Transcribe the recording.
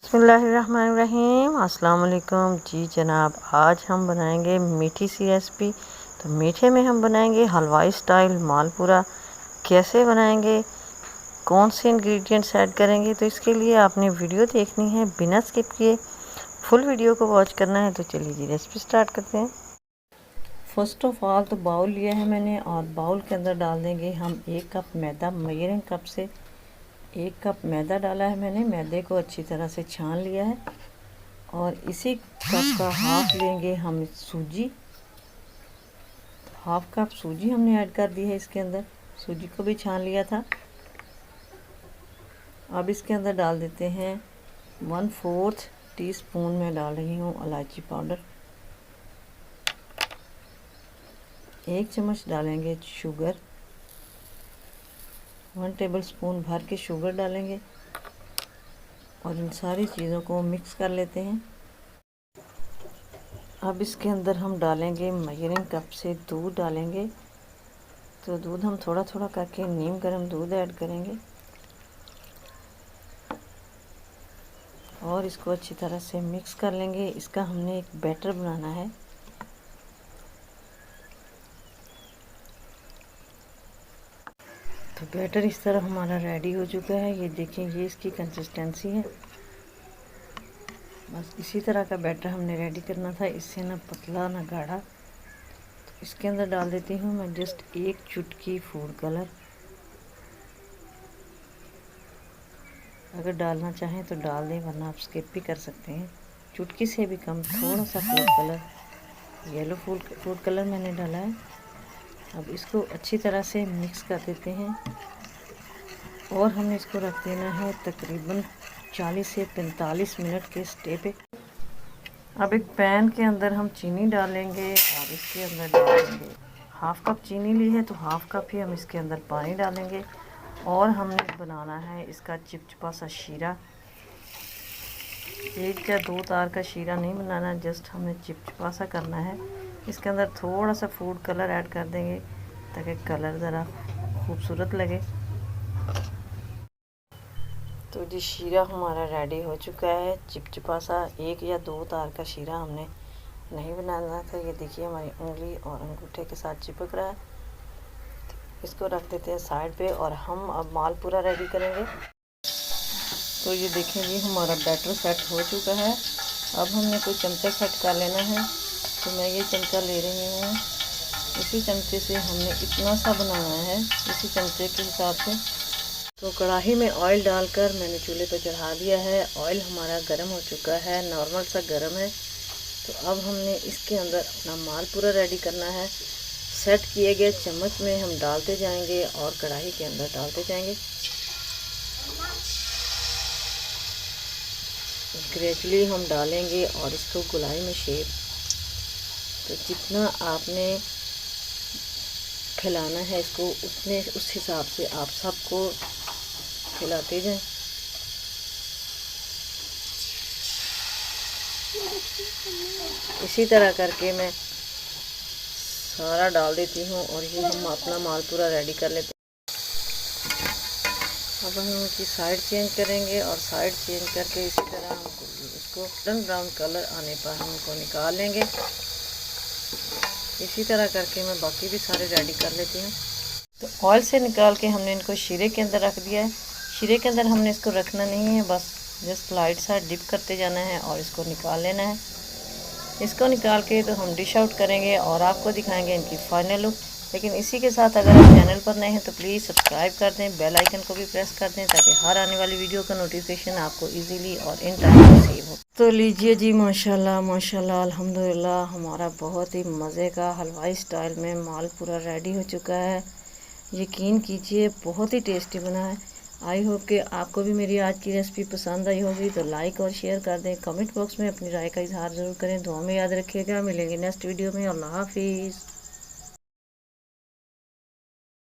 बिस्मिल्लाहिर्रहमानिर्रहीम। अस्सलाम वालेकुम जी जनाब, आज हम बनाएंगे मीठी सी रेसिपी। तो मीठे में हम बनाएंगे हलवाई स्टाइल मालपुरा। कैसे बनाएंगे, कौन से इंग्रेडिएंट्स ऐड करेंगे, तो इसके लिए आपने वीडियो देखनी है बिना स्किप किए। फुल वीडियो को वॉच करना है। तो चलिए जी रेसिपी स्टार्ट करते हैं। फर्स्ट ऑफ ऑल तो बाउल लिया है मैंने, और बाउल के अंदर डाल देंगे हम 1 कप मैदा। मेजरिंग कप से 1 कप मैदा डाला है मैंने। मैदे को अच्छी तरह से छान लिया है। और इसी कप का हाफ लेंगे हम सूजी। हाफ कप सूजी हमने ऐड कर दी है इसके अंदर। सूजी को भी छान लिया था। अब इसके अंदर डाल देते हैं 1/4 टीस्पून में डाल रही हूँ इलायची पाउडर। 1 चम्मच डालेंगे शुगर। 1 टेबलस्पून भर के शुगर डालेंगे और इन सारी चीज़ों को मिक्स कर लेते हैं। अब इसके अंदर हम डालेंगे मेजरिंग कप से दूध डालेंगे। तो दूध हम थोड़ा थोड़ा करके नीम गर्म दूध ऐड करेंगे और इसको अच्छी तरह से मिक्स कर लेंगे। इसका हमने एक बैटर बनाना है। तो बैटर इस तरह हमारा रेडी हो चुका है। ये देखिए, ये इसकी कंसिस्टेंसी है। बस इसी तरह का बैटर हमने रेडी करना था, इससे ना पतला ना गाढ़ा। तो इसके अंदर डाल देती हूँ मैं जस्ट 1 चुटकी फूड कलर। अगर डालना चाहें तो डाल दें, वरना आप स्किप भी कर सकते हैं। चुटकी से भी कम थोड़ा सा food colour, yellow food colour मैंने डाला है। अब इसको अच्छी तरह से मिक्स कर देते हैं और हमने इसको रख देना है तकरीबन 40 से 45 मिनट के स्टे पे। अब एक पैन के अंदर हम चीनी डालेंगे और इसके अंदर डालेंगे हाफ कप चीनी ली है, तो हाफ कप ही हम इसके अंदर पानी डालेंगे। और हमने बनाना है इसका चिपचिपा सा शीरा। 1 या 2 तार का शीरा नहीं बनाना, जस्ट हमने चिपचिपा सा करना है। इसके अंदर थोड़ा सा फूड कलर ऐड कर देंगे ताकि कलर ज़रा खूबसूरत लगे। तो जी शीरा हमारा रेडी हो चुका है, चिपचिपा सा। 1 या 2 तार का शीरा हमने नहीं बनाना था। ये देखिए हमारी उंगली और अंगूठे के साथ चिपक रहा है। तो इसको रख देते हैं साइड पे और हम अब मालपुरा रेडी करेंगे। तो ये देखें जी, हमारा बैटर सेट हो चुका है। अब हमने कोई चमचा सेट कर लेना है। तो मैं ये चमचा ले रही हूँ। इसी चमचे से हमने इतना सा बनाना है, इसी चमचे के हिसाब से। तो कढ़ाई में ऑयल डालकर मैंने चूल्हे पर चढ़ा दिया है। ऑयल हमारा गर्म हो चुका है, नॉर्मल सा गर्म है। तो अब हमने इसके अंदर अपना मालपुरा रेडी करना है। सेट किए गए चम्मच में हम डालते जाएंगे और कढ़ाई के अंदर डालते जाएंगे। ग्रेजुअली हम डालेंगे और इसको गोलाई में शेप। तो जितना आपने फैलाना है इसको, उतने उस हिसाब से आप सबको फैलाते जाएं। इसी तरह करके मैं सारा डाल देती हूँ और ये हम अपना मालपुरा रेडी कर लेते हैं। अब हम इसकी साइड चेंज करेंगे और साइड चेंज करके इसी तरह हम इसको गोल्डन ब्राउन कलर आने पर हम इनको निकाल लेंगे। इसी तरह करके मैं बाकी भी सारे रेडी कर लेती हूँ। तो ऑयल से निकाल के हमने इनको शीरे के अंदर रख दिया है। शीरे के अंदर हमने इसको रखना नहीं है, बस जस्ट लाइट सा डिप करते जाना है और इसको निकाल लेना है। इसको निकाल के तो हम डिश आउट करेंगे और आपको दिखाएंगे इनकी फाइनल लुक। लेकिन इसी के साथ अगर आप चैनल पर नए हैं तो प्लीज़ सब्सक्राइब कर दें, बेल आइकन को भी प्रेस कर दें ताकि हर आने वाली वीडियो का नोटिफिकेशन आपको इजीली और इन टाइम सेव हो। तो लीजिए जी, माशाल्लाह माशाल्लाह अल्हम्दुलिल्लाह, हमारा बहुत ही मज़े का हलवाई स्टाइल में मालपुरा रेडी हो चुका है। यकीन कीजिए बहुत ही टेस्टी बना है। आई होप कि आपको भी मेरी आज की रेसिपी पसंद आई होगी। तो लाइक और शेयर कर दें, कमेंट बॉक्स में अपनी राय का इजहार ज़रूर करें। दुआ में याद रखिएगा। मिलेंगे नेक्स्ट वीडियो में। अल्लाह हाफिज़।